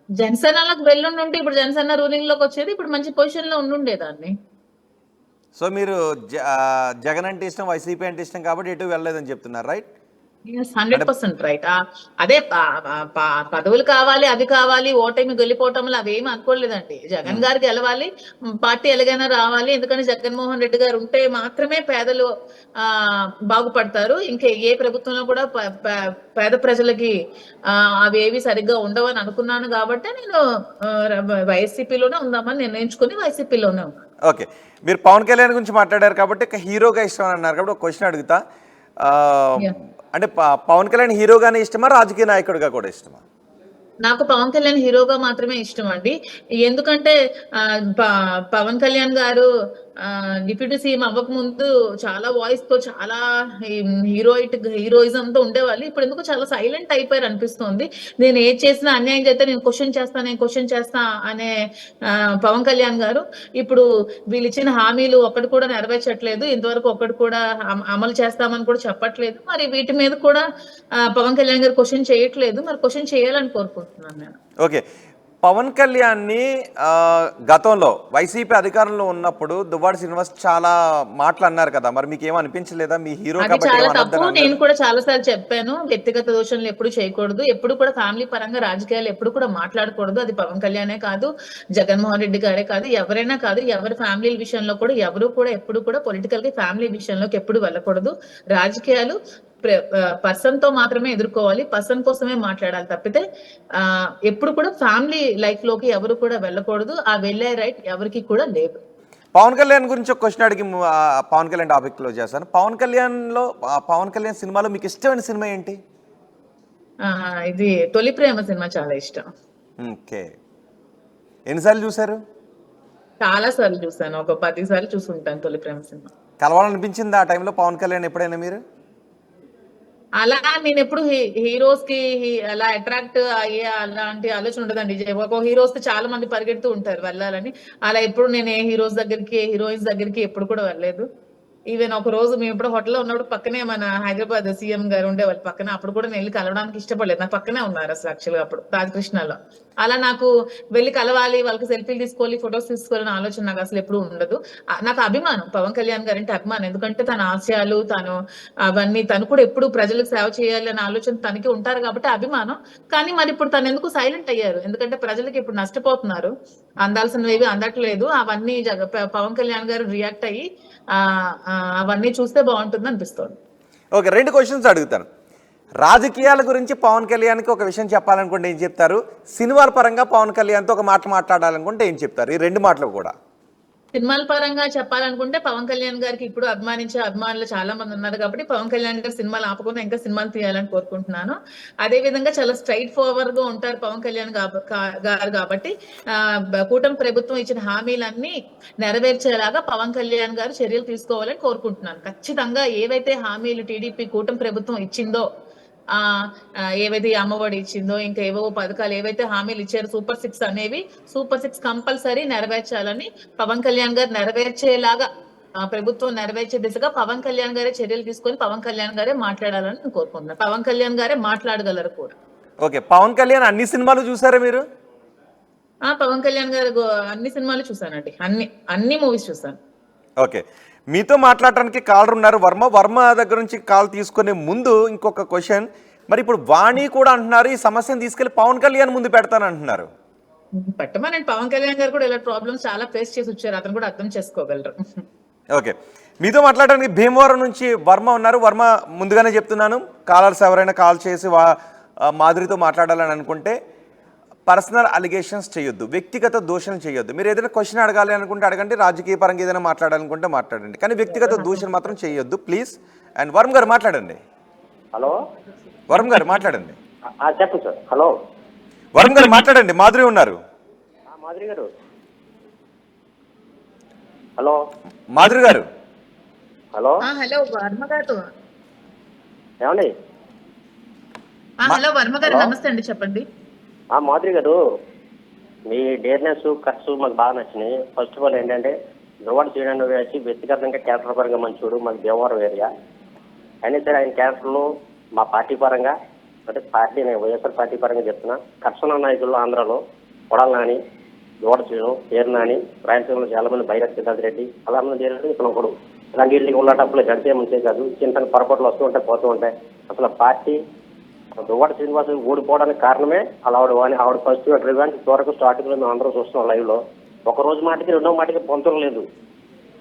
జనసేనలోకి వెళ్ళుండుంటే ఇప్పుడు జనసేన రూలింగ్ లోకి వచ్చేది, ఇప్పుడు మంచి పొజిషన్ లో ఉండుండేదాన్ని. సో మీరు జగన్ అంటే ఇష్టం, వైసీపీ అంటే ఇష్టం కాబట్టి ఎటు వెళ్ళలేదని చెప్తున్నారు, రైట్? Yes, అంటే 100% రైట్. అదే పదవులు కావాలి, అది కావాలి, ఓటమి గెలిపోవటంలో అవేమి అనుకోలేదండి. జగన్ గారు గెలవాలి, పార్టీ ఎలాగైనా రావాలి. ఎందుకంటే జగన్మోహన్ రెడ్డి గారు ఉంటే మాత్రమే పేదలు ఆ బాగుపడతారు. ఇంకా ఏ ప్రభుత్వంలో కూడా పేద ప్రజలకి అవేవి సరిగ్గా ఉండవని అనుకున్నాను కాబట్టి నేను వైసీపీలోనే ఉందామని నిర్ణయించుకుని వైసీపీలోనే ఉన్నాను. ఓకే, మీరు పవన్ కళ్యాణ్ గురించి మాట్లాడారు కాబట్టి హీరోగా ఇష్టం అని అన్నారు కాబట్టి ఒక క్వశ్చన్ అడుగుతా. ఆ, Yeah. అంటే పవన్ కళ్యాణ్ హీరోగానే ఇష్టమా, రాజకీయ నాయకుడిగా కూడా ఇష్టమా? నాకు పవన్ కళ్యాణ్ హీరోగా మాత్రమే ఇష్టం అండి. ఎందుకంటే పవన్ కళ్యాణ్ గారు డిప్యూటీ సీఎం అవ్వక ముందు చాలా వాయిస్ తో చాలా హీరోయిజం తో ఉండేవాళ్ళు. ఇప్పుడు ఎందుకు చాలా సైలెంట్ అయిపోయారు అనిపిస్తోంది. నేను ఏది చేసినా అన్యాయం చేస్తే నేను క్వశ్చన్ చేస్తా అనే పవన్ కళ్యాణ్ గారు ఇప్పుడు వీళ్ళు ఇచ్చిన హామీలు ఒక్కటి కూడా నెరవేర్చట్లేదు. ఇంతవరకు ఒక్కటి కూడా అమలు చేస్తామని కూడా చెప్పట్లేదు. మరి వీటి మీద కూడా పవన్ కళ్యాణ్ గారు క్వశ్చన్ చేయట్లేదు. మరి క్వశ్చన్ చేయాలని కోరుకుంటున్నాను నేను. ఓకే, పవన్ కళ్యాణ్ని గతంలో వైసీపీ అధికారంలో ఉన్నప్పుడు దువ్వాడ శ్రీనివాస్ చాలా మాటలు అన్నారు కదా, మరి మీకు ఏమనిపించలేదా? మీ హీరో అది కాబట్టి చాలా తప్పు. ఏమనొద్దని నేను అనలేదు? కూడా చాలా సార్లు చెప్పాను. వ్యక్తిగత దోషణలు ఎప్పుడు చేయకూడదు. ఎప్పుడు కూడా ఫ్యామిలీ పరంగా రాజకీయాలు ఎప్పుడు కూడా మాట్లాడకూడదు. అది పవన్ కళ్యాణే కాదు, జగన్మోహన్ రెడ్డి గారే కాదు, ఎవరైనా కాదు. ఎవరి ఫ్యామిలీ విషయంలో కూడా ఎవరు కూడా ఎప్పుడు కూడా పొలిటికల్ గా ఫ్యామిలీ విషయంలోకి ఎప్పుడు వెళ్ళకూడదు. రాజకీయాలు పర్సన్ తో మాత్రమే ఎదుర్కోవాలి. పర్సన్ కోసమే మాట్లాడాలి తప్పితే ఎప్పుడు కూడా ఫ్యామిలీ లైఫ్ లోకి ఎవరు కూడా వెళ్ళకూడదు. ఆ వెళ్ళే రైట్ ఎవరికి కూడా లేదు. పవన్ కళ్యాణ్ గురించి ఒక క్వశ్చన్ అడిగి పవన్ కళ్యాణ్ టాపిక్ క్లోజ్ చేస్తాను. పవన్ కళ్యాణ్ సినిమాలో మీకు ఇష్టమైన సినిమా ఏంటి? ఇది తొలి ప్రేమ సినిమా చాలా ఇష్టం. ఓకే, ఎన్నిసార్లు చూసారు? చాలా సార్లు చూసాను. ఒక 10 సార్లు చూసుంటాను తొలి ప్రేమ సినిమా. కలవాలనిపించింది ఆ టైంలో పవన్ కళ్యాణ్ ఎప్పుడైనా మీరు? అలా నేను ఎప్పుడు హీరోస్ కి అలా అట్రాక్ట్ అయ్యే అలాంటి ఆలోచన ఉండదండి. ఒక హీరోస్ తో చాలా మంది పరిగెడుతూ ఉంటారు వెళ్ళాలని. అలా ఎప్పుడు నేను ఏ హీరోస్ దగ్గరికి, ఏ హీరోయిన్స్ దగ్గరికి ఎప్పుడు కూడా వెళ్ళలేదు. ఈవెన్ ఒక రోజు మేము ఇప్పుడు హోటల్లో ఉన్నప్పుడు పక్కనే మన హైదరాబాద్ సీఎం గారు ఉండేవాళ్ళు పక్కన. అప్పుడు కూడా నేను వెళ్ళి కలవడానికి ఇష్టపడలేదు. నా పక్కనే ఉన్నారు అసలు యాక్చువల్ గా అప్పుడు రాజకృష్ణలో. అలా నాకు వెళ్ళి కలవాలి, వాళ్ళకి సెల్ఫీలు తీసుకోవాలి, ఫొటోస్ తీసుకోవాలనే ఆలోచన నాకు అసలు ఎప్పుడు ఉండదు. నాకు అభిమానం, పవన్ కళ్యాణ్ గారు అంటే అభిమానం. ఎందుకంటే తన ఆశయాలు, తను అవన్నీ తను కూడా ఎప్పుడు ప్రజలకు సేవ చేయాలి అనే ఆలోచన తనకి ఉంటారు కాబట్టి అభిమానం. కానీ మరి ఇప్పుడు తను ఎందుకు సైలెంట్ అయ్యారు? ఎందుకంటే ప్రజలకి ఇప్పుడు నష్టపోతున్నారు. అందాల్సినవి అందట్లేదు. అవన్నీ పవన్ కళ్యాణ్ గారు రియాక్ట్ అయ్యి అవన్నీ చూస్తే బాగుంటుంది అనిపిస్తుంది. ఓకే, 2 క్వశ్చన్స్ అడుగుతాను. రాజకీయాల గురించి పవన్ కళ్యాణ్కి ఒక విషయం చెప్పాలనుకుంటే ఏం చెప్తారు? సినిమాల పరంగా పవన్ కళ్యాణ్తో ఒక మాట మాట్లాడాలనుకుంటే ఏం చెప్తారు? ఈ 2 మాటలు కూడా. సినిమాల పరంగా చెప్పాలనుకుంటే పవన్ కళ్యాణ్ గారికి ఇప్పుడు అభిమానించే అభిమానులు చాలా మంది ఉన్నారు కాబట్టి పవన్ కళ్యాణ్ గారు సినిమాలు ఆపకుండా ఇంకా సినిమాలు తీయాలని కోరుకుంటున్నాను. అదే విధంగా చాలా స్ట్రైట్ ఫార్వర్డ్ గా ఉంటారు పవన్ కళ్యాణ్ గారు కాబట్టి కూటమి ప్రభుత్వం ఇచ్చిన హామీలన్నీ నెరవేర్చేలాగా పవన్ కళ్యాణ్ గారు చర్యలు తీసుకోవాలని కోరుకుంటున్నాను. ఖచ్చితంగా ఏవైతే హామీలు టీడీపీ కూటమి ప్రభుత్వం ఇచ్చిందో ఏవైతే అమ్మఒడి ఇచ్చిందో, ఇంకా ఏవో పథకాలు ఏవైతే హామీలు ఇచ్చారో సూపర్ 6 అనేవి సూపర్ 6 కంపల్సరీ నెరవేర్చాలని పవన్ కళ్యాణ్ గారు నెరవేర్చేలాగా ప్రభుత్వం నెరవేర్చే దిశగా పవన్ కళ్యాణ్ గారే చర్యలు తీసుకొని పవన్ కళ్యాణ్ గారే మాట్లాడాలని నేను కోరుకుంటున్నాను. పవన్ కళ్యాణ్ గారే మాట్లాడగలరు కూడా. ఓకే, పవన్ కళ్యాణ్ అన్ని సినిమాలు చూసారా మీరు? పవన్ కళ్యాణ్ గారు అన్ని సినిమాలు చూసానండి. అన్ని మూవీస్ చూసాను. ఓకే, మీతో మాట్లాడటానికి కాలర్ ఉన్నారు వర్మ దగ్గర నుంచి కాల్ తీసుకునే ముందు ఇంకొక క్వశ్చన్. మరి ఇప్పుడు వాణి కూడా అంటున్నారు ఈ సమస్యను తీసుకెళ్లి పవన్ కళ్యాణ్ ముందు పెడతాను అంటున్నారు. పెట్టమనండి. పవన్ కళ్యాణ్ గారు కూడా ఇలా ప్రాబ్లమ్స్ చాలా ఫేస్ చేసి వచ్చారు. అతను కూడా అర్థం చేసుకోగలరు. ఓకే, మీతో మాట్లాడడానికి భీమవరం నుంచి వర్మ ఉన్నారు. వర్మ, ముందుగానే చెప్తున్నాను, కాలర్స్ ఎవరైనా కాల్ చేసి మాధురితో మాట్లాడాలని అనుకుంటే పర్సనల్ అలిగేషన్స్ చేయొద్దు, వ్యక్తిగత దూషణ చేయొద్దు. మీరు ఏదైనా క్వశ్చన్ అడగాలి అనుకుంటే అడగండి, రాజకీయ పరంగా ఏదైనా మాట్లాడాలనుకుంటే మాట్లాడండి, కానీ వ్యక్తిగత దూషణ మాత్రం చేయొద్దు ప్లీజ్. అండ్ వర్మ గారు మాట్లాడండి. హలో, వర్మ గారు మాట్లాడండి. చెప్పండి సార్. హలో, వర్మ గారు మాట్లాడండి, మాధురి ఉన్నారు. మాధురి గారు. హలో, మాధురి గారు. హలో, హలో వర్మ గారు. ఏమండి? హలో వర్మ గారు, నమస్తే అండి, చెప్పండి. మాధురి గారు, మీ డేర్నెస్ కట్స్ మాకు బాగా నచ్చినాయి. ఫస్ట్ ఆఫ్ ఆల్ ఏంటంటే దువ్వాడ శ్రీనారాయణ వచ్చి వ్యక్తిగతంగా క్యారెక్టర్ పరంగా మంచోడు, మాకు దేవవరం ఏరియా అయినా సరే ఆయన క్యారెక్టర్లు మా పార్టీ పరంగా అంటే పార్టీ నేను వైఎస్ఆర్ పార్టీ పరంగా చెప్తున్నా. కర్షణ నాయకులు ఆంధ్రాలో కొడాల నాని, యువడచీను, పేరు నాని, రాయలసీమలో చాలా మంది బైరక్ సిద్ధార్థ రెడ్డి, అలా మంది చేయాలంటే ఇక్కడ ఒకడు ఇలాంటి వీళ్ళకి ఉన్నటప్పులు గడిచే ముంచే కాదు, చిన్న పొరపాట్లు వస్తూ ఉంటాయి పోతూ ఉంటాయి. అసలు పార్టీ దువ్వాడ శ్రీనివాస్ ఓడిపోవడానికి కారణమే అలా ఆవిడ ఫస్ట్ రివాంటి వరకు స్టార్టింగ్ లో మేము అందరం చూస్తున్నాం లైవ్ లో. ఒక రోజు మాటకి రెండో మాటకి పొంతం లేదు.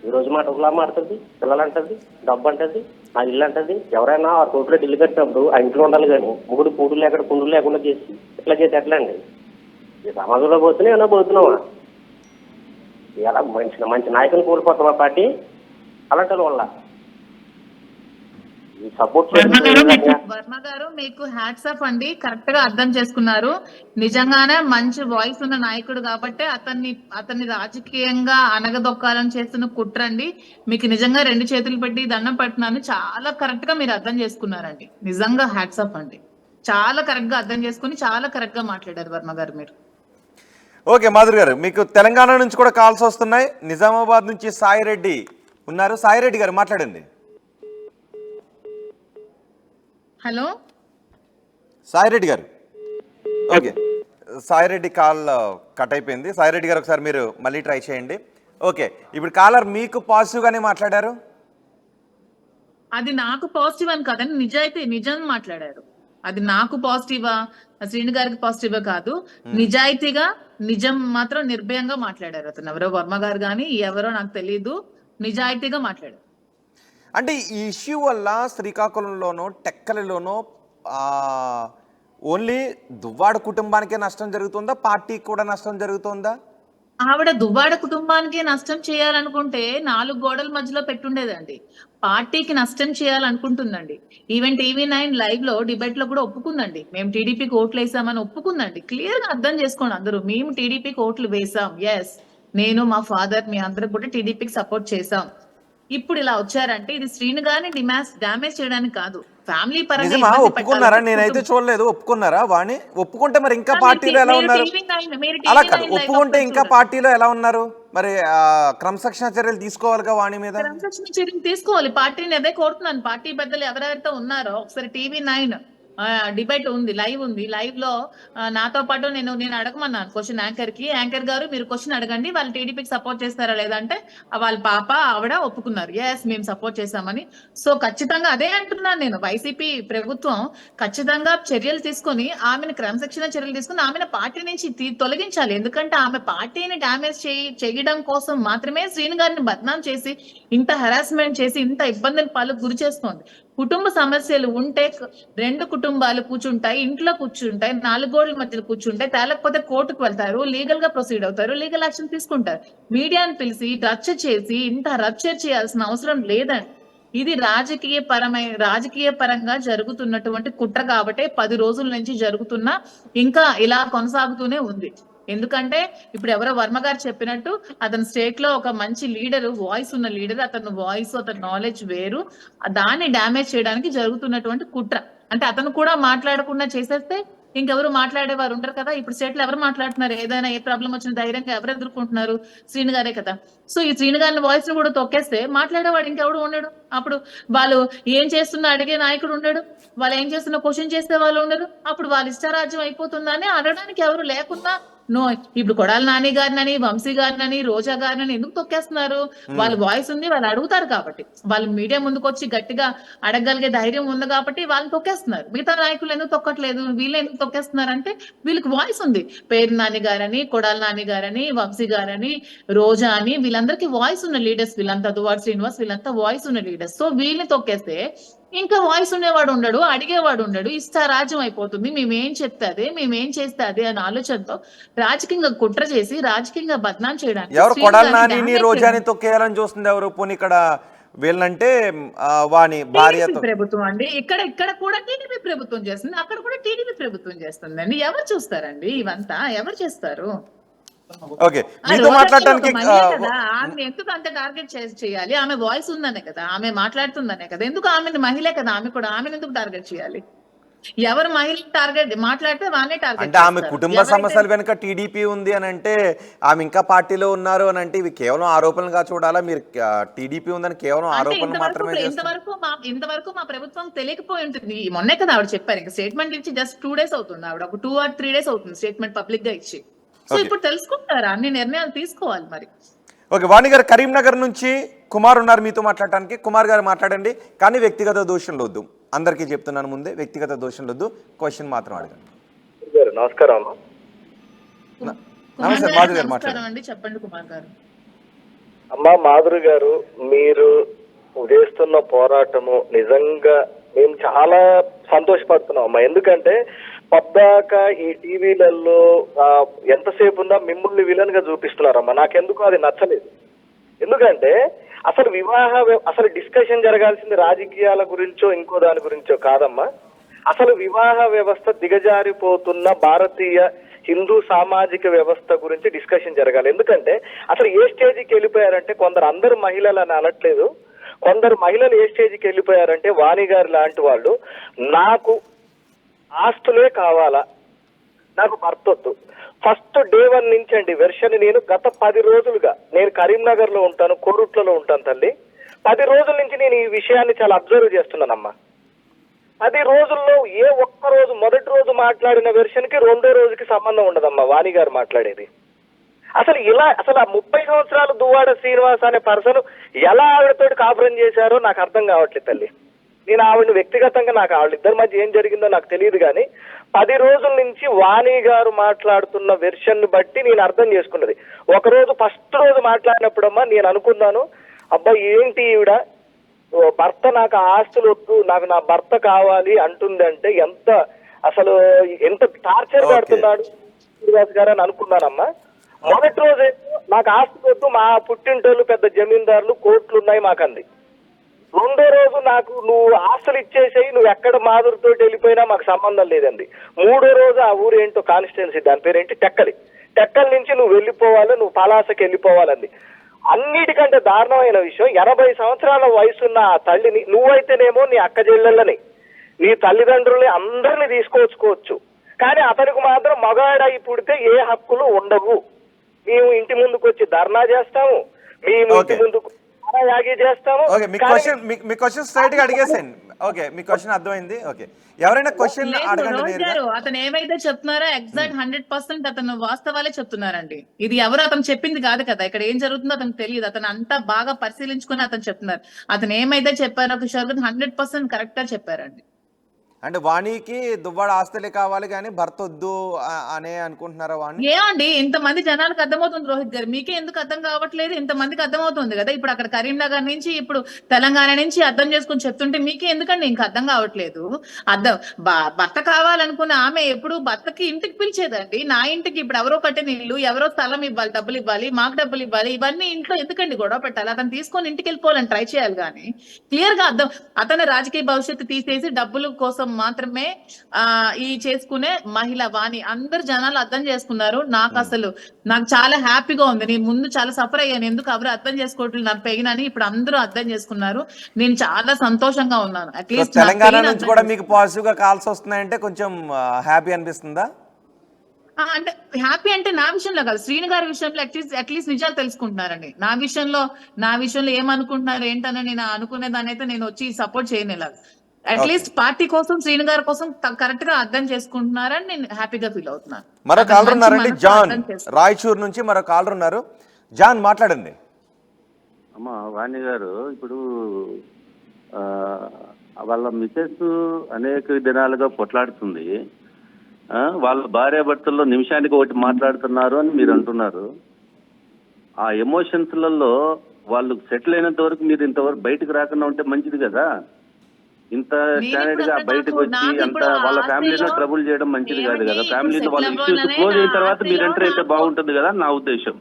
ఈ రోజు మాట ఒకలా మాడుతుంది, పిల్లలు అంటది, డబ్బు అంటది, నా ఇల్లు అంటది. ఎవరైనా ఆ కోర్టులో ఇల్లు కట్టినప్పుడు ఆ ఇంట్లో ఉండాలి కానీ ముగుడు పూడు లేకుండా కుండులు లేకుండా చేసి ఇట్లా చేసి ఎట్లా అండి? ఈ సమాజంలో పోతున్నాయి ఏమన్నా పోతున్నావా? ఇలా మంచి నాయకులు కోల్పోతాం ఆ పార్టీ అలాంటి వల్ల ఈ సపోర్ట్. వర్మ గారు మీకు హ్యాట్స్ ఆఫ్ అండి, కరెక్ట్ గా అర్థం చేసుకున్నారు. నిజంగానే మంచి వాయిస్ ఉన్న నాయకుడు కాబట్టి అతన్ని రాజకీయంగా అనగదొక్కాలని చేస్తున్న కుట్రండి. మీకు నిజంగా 2 చేతులు పెట్టి దండం పెట్టినాను. చాలా కరెక్ట్ గా మీరు అర్థం చేసుకున్నారండి. నిజంగా హ్యాట్స్ ఆఫ్ అండి. చాలా కరెక్ట్ గా అర్థం చేసుకుని చాలా కరెక్ట్ గా మాట్లాడారు వర్మ గారు మీరు. ఓకే మాధురి గారు, మీకు తెలంగాణ నుంచి కూడా కాల్స్ వస్తున్నాయి. నిజామాబాద్ నుంచి సాయిరెడ్డి ఉన్నారు. సాయిరెడ్డి గారు మాట్లాడండి. హలో సాయిరెడ్డి గారు. ఓకే, సాయిరెడ్డి కాల్ కట్ అయిపోయింది. సాయిరెడ్డి గారు ఒకసారి మీరు మళ్ళీ ట్రై చేయండి. ఓకే, ఇప్పుడు కాలర్ మీకు పాజిటివ్గానే మాట్లాడారు. అది నాకు పాజిటివ్ అని కాదని నిజం మాట్లాడారు. అది నాకు పాజిటివా శ్రీను గారికి పాజిటివా కాదు, నిజాయితీగా నిజం మాత్రం నిర్భయంగా మాట్లాడారు. అతను ఎవరో వర్మ గారు కానీ ఎవరో నాకు తెలియదు, నిజాయితీగా మాట్లాడారు. అంటే ఈ ఇష్యూ వల్ల శ్రీకాకుళంలోనో టెక్కలిలోనో ఓన్లీ దువ్వాడ కుటుంబానికే నష్టం జరుగుతుందా, పార్టీకి కూడా నష్టం జరుగుతుందా? ఆవిడ దువ్వాడ కుటుంబానికి నష్టం చేయాలనుకుంటే 4 గోడల మధ్యలో పెట్టుండేదండి. పార్టీకి నష్టం చేయాలనుకుంటుందండి. ఈవెన్ TV9 లైవ్ లో డిబేట్ లో కూడా ఒప్పుకుందండి. మేము టీడీపీకి ఓట్లు వేసామని ఒప్పుకుందండి. క్లియర్ గా అర్థం చేసుకోండి అందరూ, మేము టీడీపీకి ఓట్లు వేసాం. ఎస్, నేను మా ఫాదర్ మీ అందరూ కూడా టీడీపీకి సపోర్ట్ చేసాం. ఇప్పుడు ఇలా వచ్చారంటే ఇది శ్రీను గారిని డ్యామేజ్ చేయడానికి కాదు, ఫ్యామిలీ పరంగా ఒప్పుకున్నారా? నేనైతే చూడలేదు. ఒప్పుకున్నారా వాణి? ఒప్పుకుంటే మరి ఇంకా పార్టీలో ఎలా ఉన్నారు? అలా కాదు, ఒప్పుకుంటే ఇంకా పార్టీలో ఎలా ఉన్నారు మరి? క్రమశిక్షణ చర్యలు తీసుకోవాలిగా వాణి మీద. క్రమశిక్షణ చర్యలు తీసుకోవాలి. పార్టీని అదే కోరుతున్నాను. పార్టీ పెద్దలు ఎవరైతే ఉన్నారో ఒకసారి TV9 డిబేట్ ఉంది, లైవ్ ఉంది. లైవ్ లో నాతో పాటు నేను అడగమన్నాను క్వశ్చన్ యాంకర్ గారు మీరు క్వశ్చన్ అడగండి, వాళ్ళు టీడీపీకి సపోర్ట్ చేస్తారా లేదంటే వాళ్ళ పాప ఆవిడ ఒప్పుకున్నారు, ఎస్ మేము సపోర్ట్ చేశామని. సో ఖచ్చితంగా అదే అంటున్నాను నేను, వైసీపీ ప్రభుత్వం ఖచ్చితంగా చర్యలు తీసుకొని ఆమెను క్రమశిక్షణ చర్యలు తీసుకుని ఆమెను పార్టీ నుంచి తొలగించాలి. ఎందుకంటే ఆమె పార్టీని డ్యామేజ్ చేయడం కోసం మాత్రమే శ్రీను గారిని బద్నాం చేసి ఇంత హెరాస్మెంట్ చేసి ఇంత ఇబ్బందిని పాలకు గురి చేస్తోంది. కుటుంబ సమస్యలు ఉంటే 2 కుటుంబాలు కూర్చుంటాయి, ఇంట్లో కూర్చుంటాయి, 4 గోడల మధ్యలో కూర్చుంటాయి, తేలకపోతే కోర్టుకు వెళ్తారు, లీగల్ గా ప్రొసీడ్ అవుతారు, లీగల్ యాక్షన్ తీసుకుంటారు. మీడియాను పిలిచి రచ్చ చేసి ఇంత రచ్చర్ చేయాల్సిన అవసరం లేదండి. ఇది రాజకీయ పరంగా జరుగుతున్నటువంటి కుట్ర కాబట్టి 10 రోజుల నుంచి జరుగుతున్నా ఇంకా ఇలా కొనసాగుతూనే ఉంది. ఎందుకంటే ఇప్పుడు ఎవరో వర్మ గారు చెప్పినట్టు అతని స్టేట్ లో ఒక మంచి లీడర్, వాయిస్ ఉన్న లీడర్, అతని వాయిస్ అతని నాలెడ్జ్ వేరు, దాన్ని డ్యామేజ్ చేయడానికి జరుగుతున్నటువంటి కుట్ర. అంటే అతను కూడా మాట్లాడకుండా చేసేస్తే ఇంకెవరు మాట్లాడేవారు ఉంటారు కదా. ఇప్పుడు స్టేట్ లో ఎవరు మాట్లాడుతున్నారు? ఏదైనా ఏ ప్రాబ్లం వచ్చిన ధైర్యంగా ఎవరు ఎదుర్కొంటున్నారు? శ్రీను గారే కదా. సో ఈ శ్రీను గారిని వాయిస్ కూడా తొక్కేస్తే మాట్లాడేవాడు ఇంకెవడు ఉండడు. అప్పుడు వాళ్ళు ఏం చేస్తున్నా అడిగే నాయకుడు ఉండడు, వాళ్ళు ఏం చేస్తున్నా క్వశ్చన్ చేసే వాళ్ళు ఉండరు. అప్పుడు వాళ్ళ ఇష్టారాజ్యం అయిపోతుందని అనడానికి ఎవరు లేకుండా నో. ఇప్పుడు కొడాలి నాని గారినని, వంశీ గారినని, రోజా గారినని ఎందుకు తొక్కేస్తున్నారు? వాళ్ళ వాయిస్ ఉంది, వాళ్ళు అడుగుతారు కాబట్టి, వాళ్ళు మీడియా ముందుకు వచ్చి గట్టిగా అడగగలిగే ధైర్యం ఉంది కాబట్టి వాళ్ళని తొక్కేస్తున్నారు. మిగతా నాయకులు ఎందుకు తొక్కట్లేదు? వీళ్ళు ఎందుకు తొక్కేస్తున్నారు అంటే వీళ్ళకి వాయిస్ ఉంది. పేరు నాని గారని, కొడాలి నాని గారని, వంశీ గారని, రోజా అని, వీళ్ళందరికీ వాయిస్ ఉన్న లీడర్స్. వీళ్ళంతా దువ్వాడ శ్రీనివాస్ వీళ్ళంతా వాయిస్ ఉన్న లీడర్స్. సో వీళ్ళని తొక్కేస్తే ఇంకా వాయిస్ ఉండేవాడు ఉండడు, అడిగేవాడు ఉండడు, ఇష్టారాజ్యం అయిపోతుంది. మేమేం చెప్తే అదే, మేమేం చేస్తే అదే అనే ఆలోచనతో రాజకీయంగా కుట్ర చేసి రాజకీయంగా బద్నాం చేయడానికి ఎవరు కొడాలి నాని రోజాని తొక్కేయాలని చూస్తుంది ఎవరు? పోనీ ఇక్కడ వీళ్ళంటే వాణి భార్య ప్రభుత్వం అండి. ఇక్కడ కూడా టీడీపీ ప్రభుత్వం చేస్తుంది, అక్కడ కూడా టీడీపీ ప్రభుత్వం చేస్తుందండి. ఎవరు చూస్తారండి ఇవంతా? ఎవరు చేస్తారు? ఓకే, మీతో మాట్లాడటానికి ఆమె ఎందుకు అంత టార్గెట్ చేయాలి? ఆమె వాయిస్ ఉందనే కదా, ఆమె మాట్లాడుతుందనే కదా. ఎందుకు ఆమె మహిళే కదా, ఆమె కూడా ఆమెను ఎందుకు టార్గెట్ చేయాలి? ఎవరు మహిళ టార్గెట్ మాట్లాడితే వాళ్ళే టార్గెట్ అంటే ఆమె కుటుంబ సమస్యల వెనుక టీడీపీ ఉంది అని అంటే, ఆమె ఇంకా పార్టీలో ఉన్నారు అని అంటే, ఇవి కేవలం ఆరోపణలుగా చూడాలా? మీరు టీడీపీ ఉందని కేవలం అంటే ఆరోపణలు మాత్రమే చేస్తారు. ఇంతవరకు మా ప్రభుత్వం తెలియకపోయి ఉంటుంది. మొన్నే కదా ఆవిడ చెప్పారు, ఇంకా స్టేట్మెంట్ ఇచ్చి జస్ట్ 2 days అవుతుంది, ఆవిడ ఒక 2 or 3 days అవుతుంది స్టేట్మెంట్ పబ్లిక్ గా ఇచ్చి. సో ఇప్పుడు తెలుసుకుంటారా, అన్ని నిర్ణయాలు తీసుకోవాలి మరి. ఓకే, వాణి గారు కరీంనగర్ నుంచి కుమార్ ఉన్నారు మీతో మాట్లాడటానికి. కుమార్ గారు మాట్లాడండి, కానీ వ్యక్తిగత దోషంలు వద్దు. అందరికీ చెప్తున్నాను ముందే, వ్యక్తిగత దోషంలు వద్దు, క్వశ్చన్ మాత్రం అడగండి. నమస్కారం. నమస్తే మాధురి గారు మాట్లాడండి. అండి, చెప్పండి కుమార్ గారు. అమ్మా మాధురి గారు, మీరు చేస్తున్న పోరాటము నిజంగా మేము చాలా సంతోషపడుతున్నాం అమ్మా. ఎందుకంటే పద్దాక ఈ టీవీలలో ఎంతసేపు ఉన్నా మిమ్మల్ని విలన్ గా చూపిస్తున్నారమ్మా. నాకెందుకు అది నచ్చలేదు. ఎందుకంటే అసలు అసలు డిస్కషన్ జరగాల్సింది రాజకీయాల గురించో ఇంకో దాని గురించో కాదమ్మా. అసలు వివాహ వ్యవస్థ దిగజారిపోతున్న భారతీయ హిందూ సామాజిక వ్యవస్థ గురించి డిస్కషన్ జరగాలి. ఎందుకంటే అసలు ఏ స్టేజ్కి వెళ్ళిపోయారంటే, కొందరు అందరు మహిళలు అని అనట్లేదు, కొందరు మహిళలు ఏ స్టేజ్కి వెళ్ళిపోయారంటే, వాణి గారు లాంటి వాళ్ళు నాకు ఆస్తులే కావాలా, నాకు భర్త వద్దు. ఫస్ట్ డే 1 నుంచి అండి వెర్షన్. నేను గత 10 రోజులుగా నేను కరీంనగర్ లో ఉంటాను, కోరుట్లలో ఉంటాను తల్లి. 10 రోజుల నుంచి నేను ఈ విషయాన్ని చాలా అబ్జర్వ్ చేస్తున్నానమ్మా. 10 రోజుల్లో ఏ ఒక్క రోజు మొదటి రోజు మాట్లాడిన వెర్షన్ కి రెండో రోజుకి సంబంధం ఉండదమ్మా వాణి గారు మాట్లాడేది. అసలు ఆ 30 సంవత్సరాలు దువ్వాడ శ్రీనివాస్ అనే పర్సన్ ఎలా ఆవిడతోటి కాపురం చేశారో నాకు అర్థం కావట్లేదు తల్లి. నేను ఆవిడని వ్యక్తిగతంగా నాకు వాళ్ళిద్దరి మధ్య ఏం జరిగిందో నాకు తెలియదు, కానీ 10 రోజుల నుంచి వాణి గారు మాట్లాడుతున్న వెర్షన్ బట్టి నేను అర్థం చేసుకున్నది. ఒకరోజు ఫస్ట్ రోజు మాట్లాడినప్పుడమ్మా నేను అనుకున్నాను, అబ్బా ఏంటి ఈవిడ భర్త నాకు ఆస్తులు వద్దు, నాకు నా భర్త కావాలి అంటుందంటే ఎంత టార్చర్ పెడుతున్నాడు శ్రీనివాస్ గారు అని అనుకున్నానమ్మా. మొదటి రోజే నాకు ఆస్తులు వద్దు, మా పుట్టింటోళ్ళు పెద్ద జమీందారులు, కోట్లు ఉన్నాయి మాకంది. రెండో రోజు నాకు నువ్వు ఆస్తులు ఇచ్చేసేయి, నువ్వు ఎక్కడ మాధురితో వెళ్ళిపోయినా మాకు సంబంధం లేదండి. మూడో రోజు ఆ ఊరు ఏంటో కాన్స్టిట్యున్సీ, దాని పేరేంటి, టెక్కలి నుంచి నువ్వు వెళ్ళిపోవాలి, నువ్వు పలాసకి వెళ్ళిపోవాలండి. అన్నిటికంటే దారుణమైన విషయం, 80 సంవత్సరాల వయసున్న ఆ తల్లిని, నువ్వైతేనేమో నీ అక్క చెల్లెళ్ళని, నీ తల్లిదండ్రుల్ని అందరినీ తీసుకొచ్చుకోవచ్చు, కానీ అతనికి మాత్రం మగాడై పుడితే ఏ హక్కులు ఉండవు. మేము ఇంటి ముందుకు వచ్చి ధర్నా చేస్తాము, మేము ఇంటి ముందుకు యాగి చేస్తాము. మీ క్వశ్చన్ స్ట్రైట్ గా అడిగేసేయండి. ఓకే, మీ క్వశ్చన్ అర్థమైంది. ఓకే, ఎవరైనా క్వశ్చన్ అడగండి. అతను ఏమైతే చెప్తున్నారో ఎగ్జాక్ట్ 100% అతను వాస్తవాలే చెప్తున్నారండి. ఇది ఎవరు అతను చెప్పింది కాదు కదా, ఇక్కడ ఏం జరుగుతుందో అతనికి తెలియదు. అతను అంతా బాగా పరిశీలించుకుని అతను చెప్తున్నారు. అతను ఏమైతే చెప్పారో కిషోర్ గారు 100% కరెక్ట్ గా చెప్పారండి. అంటే వాణికి దువ్వాడ ఆస్తులే కావాలి కానీ భర్త వద్దు అనే అనుకుంటున్నారా వాణి? ఏమండి, ఇంతమంది జనాలకు అర్థమవుతుంది రోహిత్ గారు, మీకే ఎందుకు అర్థం కావట్లేదు? ఇంతమందికి అర్థమవుతుంది కదా. ఇప్పుడు అక్కడ కరీంనగర్ నుంచి ఇప్పుడు తెలంగాణ నుంచి అర్థం చేసుకుని చెప్తుంటే మీకే ఎందుకండి ఇంకా అర్థం కావట్లేదు? భర్త కావాలనుకున్న ఆమె ఎప్పుడు భర్తకి ఇంటికి పిలిచేదండి. నా ఇంటికి ఇప్పుడు ఎవరో కట్టిన ఇల్లు, ఎవరో స్థలం ఇవ్వాలి, డబ్బులు ఇవ్వాలి, మాకు డబ్బులు ఇవ్వాలి, ఇవన్నీ ఇంట్లో ఎందుకండి గొడవ పెట్టాలి? అతను తీసుకొని ఇంటికి వెళ్ళిపోవాలని ట్రై చేయాలి, కానీ క్లియర్ గా అర్థం. అతను రాజకీయ భవిష్యత్తు తీసేసి డబ్బుల కోసం మాత్రమే ఈ చేసుకునే మహిళ వాణి అందరు జనాలు అర్థం చేసుకున్నారు. నాకు చాలా హ్యాపీగా ఉంది. నేను ముందు చాలా సఫర్ అయ్యాను, ఎందుకు ఎవరు అర్థం చేసుకోవట్లేదు నాకు పెయిన్ అని. ఇప్పుడు అందరూ అర్థం చేసుకున్నారు. నేను చాలా సంతోషంగా ఉన్నాను. అట్లీస్ట్ తెలంగాణ నుంచి కూడా మీకు పాజిటివ్ గా కాల్స్ వస్తున్నాయంటే కొంచెం హ్యాపీ అనిపిస్తుందా? అంటే హ్యాపీ అంటే నా విషయంలో కాదు, శ్రీను గారి విషయంలో అట్లీస్ట్ నిజాలు తెలుసుకుంటున్నారండి. నా విషయంలో ఏమనుకుంటున్నారు ఏంటని నేను అనుకునేదాన్ని అయితే నేను వచ్చి సపోర్ట్ చేయనేలాగా. అట్లీస్ట్ పార్టీ కోసం, శ్రీను గారి కోసం కరెక్ట్ గా అర్థం చేసుకుంటున్నారని నేను హ్యాపీగా ఫీల్ అవుతున్నాను. మరో కాలర్ ఉన్నారండి, జాన్ రాయచూర్ నుంచి మరో కాలర్ ఉన్నారు. జాన్ మాట్లాడండి. అమ్మా వాణి గారు, ఇప్పుడు వాళ్ళ మిసెస్ అనేక దినాలుగా పొట్లాడుతుంది. వాళ్ళ భార్యాభర్తల్లో నిమిషానికి ఒకటి మాట్లాడుతున్నారు అని మీరు అంటున్నారు. ఆ ఎమోషన్స్లలో వాళ్ళు సెటిల్ అయినంత వరకు మీరు ఇంతవరకు బయటకు రాకుండా ఉంటే మంచిది కదా. ఇంత స్టాండర్డ్ గా బయటకు వచ్చి అంత వాళ్ళ ఫ్యామిలీలో ట్రబుల్ చేయడం మంచిది కాదు కదా. ఫ్యామిలీతో వాళ్ళ ఇష్యూస్ క్లోజ్ అయిన తర్వాత మీరు ఎంటర్ అయితే బాగుంటుంది కదా నా ఉద్దేశం.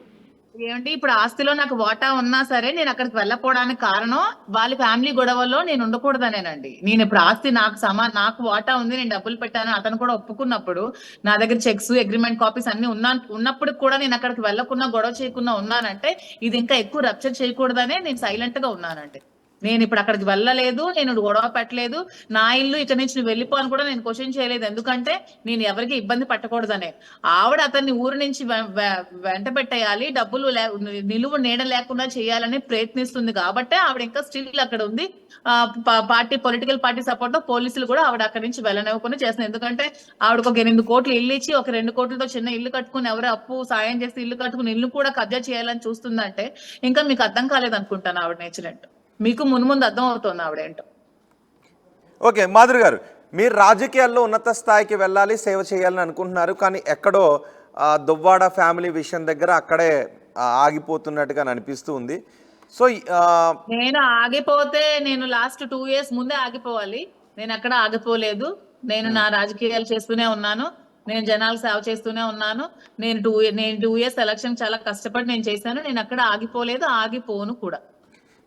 ఏమంటే ఇప్పుడు ఆస్తిలో నాకు వాటా ఉన్నా సరే నేను అక్కడికి వెళ్ళకపోవడానికి కారణం వాళ్ళ ఫ్యామిలీ గొడవల్లో నేను ఉండకూడదనేనండి. నేను ఇప్పుడు ఆస్తి నాకు వాటా ఉంది, నేను డబ్బులు పెట్టాను, అతను కూడా ఒప్పుకున్నప్పుడు, నా దగ్గర చెక్స్, అగ్రిమెంట్ కాపీస్ అన్ని ఉన్నప్పుడు కూడా నేను అక్కడికి వెళ్ళకుండా, గొడవ చేయకుండా ఉన్నానంటే ఇది ఇంకా ఎక్కువ రప్చర్ చేయకూడదనే నేను సైలెంట్ గా ఉన్నానండి. నేను ఇప్పుడు అక్కడికి వెళ్ళలేదు, నేను గొడవ పెట్టలేదు, నా ఇల్లు ఇక్కడ నుంచి నువ్వు వెళ్ళిపో అని కూడా నేను క్వశ్చన్ చేయలేదు. ఎందుకంటే నేను ఎవరికి ఇబ్బంది పట్టకూడదనే. ఆవిడ అతన్ని ఊరు నుంచి వెంట పెట్టేయాలి, డబ్బులు నిలువ నీడ లేకుండా చేయాలని ప్రయత్నిస్తుంది కాబట్టి ఆవిడ ఇంకా స్టిల్ అక్కడ ఉంది. పొలిటికల్ పార్టీ సపోర్ట్ తో పోలీసులు కూడా ఆవిడ అక్కడి నుంచి వెళ్ళనివ్వకుండా చేస్తుంది. ఎందుకంటే ఆవిడకు ఒక 8 కోట్లు ఇల్లు ఇచ్చి ఒక 2 కోట్లతో చిన్న ఇల్లు కట్టుకుని ఎవరో అప్పు సాయం చేసి ఇల్లు కట్టుకుని ఇల్లు కూడా కబ్జా చేయాలని చూస్తుందంటే ఇంకా మీకు అర్థం కాలేదు అనుకుంటాను ఆవిడ నేర్చినట్టు. మీకు ముందు అర్థం అవుతుంది ఆవిడేంటో. ఓకే మాధురి గారు, మీరు రాజకీయాల్లో ఉన్నత స్థాయికి వెళ్ళాలి, సేవ చేయాలని అనుకుంటున్నారు, కానీ ఎక్కడో దువ్వాడ ఫ్యామిలీ విషయం దగ్గర అక్కడే ఆగిపోతున్నట్టుగా అనిపిస్తూ ఉంది. సో నేను ఆగిపోతే నేను లాస్ట్ 2 years ముందే ఆగిపోవాలి. నేను అక్కడ ఆగిపోలేదు. నేను నా రాజకీయాలు చేస్తూనే ఉన్నాను, నేను జనాలకు సేవ చేస్తూనే ఉన్నాను. నేను 2 years ఎలక్షన్ చాలా కష్టపడి నేను చేశాను. నేను అక్కడ ఆగిపోలేదు, ఆగిపోను కూడా.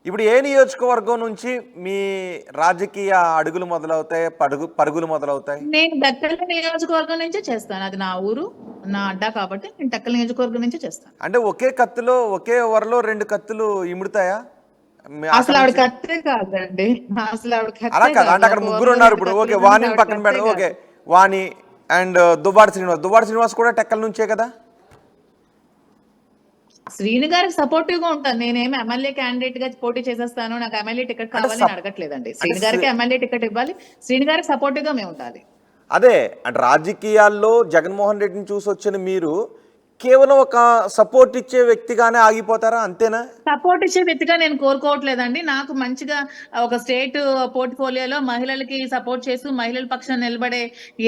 ఇప్పుడు ఏ నియోజకవర్గం నుంచి మీ రాజకీయ అడుగులు మొదలవుతాయి, పరుగులు మొదలవుతాయి? నేను దక్కల నియోజకవర్గం నుంచే చేస్తాను. అది నా ఊరు, నా అడ్డా కాబట్టి నేను దక్కల నియోజకవర్గం నుంచే చేస్తాను. అంటే ఒకే కత్తిలో, ఒకే వరలో 2 కత్తులు ఇముడుతాయా? అసలు ఆవిడ కత్తే కాదండి, అసలు ఆవిడ అలా కాదు. అంటే అక్కడ 3 ఉన్నారు ఇప్పుడు. ఓకే, వాణిని పక్కన పెడదాం. Okay, Vani and Duvvada Srinivas కూడా టెక్కల నుంచే కదా. శ్రీను గారికి సపోర్టివ్ గా ఉంటాను. నేనేమి ఎమ్మెల్యే క్యాండిడేట్ గా పోటీ చేసేస్తాను, నాకు ఎమ్మెల్యే టికెట్ కావాలని అడగట్లేదండి. శ్రీను గారికి ఎమ్మెల్యే టికెట్ ఇవ్వాలి, శ్రీను గారికి సపోర్టివ్ గా మేము ఉండాలి. అదే అంటే రాజకీయాల్లో జగన్మోహన్ రెడ్డిని చూసి వచ్చిన మీరు కేవలం ఒక సపోర్ట్ ఇచ్చే వ్యక్తిగానే ఆగిపోతారా, అంతేనా? సపోర్ట్ ఇచ్చే వ్యక్తిగా నేను కోరుకోవట్లేదండి. నాకు మంచిగా ఒక స్టేట్ పోర్ట్ఫోలియోలో మహిళలకి సపోర్ట్ చేస్తూ, మహిళల పక్షాన్ని నిలబడే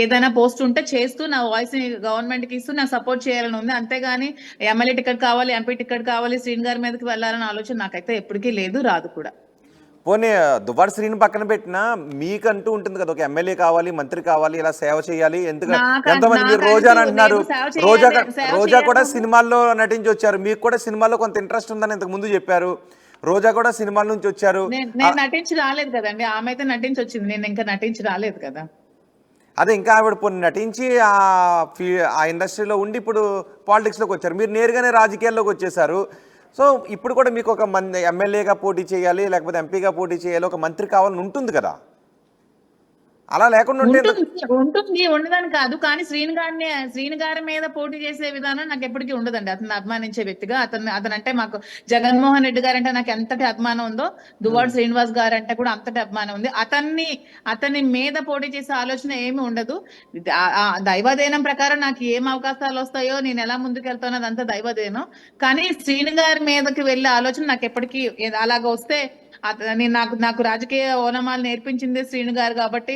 ఏదైనా పోస్ట్ ఉంటే చేస్తూ, నా వాయిస్ ని గవర్నమెంట్ కి ఇస్తూ నాకు సపోర్ట్ చేయాలని ఉంది. అంతేగాని ఎమ్మెల్యే టికెట్ కావాలి, ఎంపీ టికెట్ కావాలి, శ్రీను గారి మీదకి వెళ్ళాలనే ఆలోచన నాకైతే ఎప్పటికీ లేదు, రాదు కూడా. పోనీ దువ్వాడ శ్రీని పక్కన పెట్టినా మీకంటూ ఉంటుంది కదా, ఒక ఎమ్మెల్యే కావాలి, మంత్రి కావాలి, ఇలా సేవ చేయాలి. ఎంతమంది మీరు రోజా అంటున్నారు, రోజా కూడా సినిమాల్లో నటించి వచ్చారు, మీకు కూడా సినిమాల్లో కొంత ఇంట్రెస్ట్ ఉందని ఇంతకు ముందు చెప్పారు. రోజా కూడా సినిమాల నుంచి వచ్చారు. నేను నటించి రాలేదు కదండి, ఆమె అయితే నటించి వచ్చింది, నేను ఇంకా నటించి రాలేదు కదా. అదే ఇంకా ఆవిడ పోనీ నటించి ఆ ఇండస్ట్రీలో ఉండి ఇప్పుడు పాలిటిక్స్లోకి వచ్చారు, మీరు నేరుగానే రాజకీయాల్లోకి వచ్చేసారు. సో ఇప్పుడు కూడా మీకు ఒక ఎమ్మెల్యేగా పోటీ చేయాలి, లేకపోతే ఎంపీగా పోటీ చేయాలి, ఒక మంత్రి కావాలని ఉంటుంది కదా. అలా లేకుండా ఉంటుంది, ఉండదని కాదు. కానీ శ్రీను గారి మీద పోటీ చేసే విధానం నాకు ఎప్పటికీ ఉండదండి. అతను అభిమానించే వ్యక్తిగా అతనంటే మాకు జగన్మోహన్ రెడ్డి గారు అంటే నాకు ఎంతటి అభిమానం ఉందో, దువ్వాడ శ్రీనివాస్ గారు అంటే కూడా అంతటి అభిమానం ఉంది. అతని మీద పోటీ చేసే ఆలోచన ఏమి ఉండదు. దైవదేనం ప్రకారం నాకు ఏం అవకాశాలు వస్తాయో, నేను ఎలా ముందుకు వెళ్తానో అదంతా దైవదేనం. కానీ శ్రీను గారి మీదకి వెళ్ళే ఆలోచన నాకు ఎప్పటికీ, అలాగ వస్తే నాకు రాజకీయ ఓనమాలు నేర్పించింది శ్రీను గారు కాబట్టి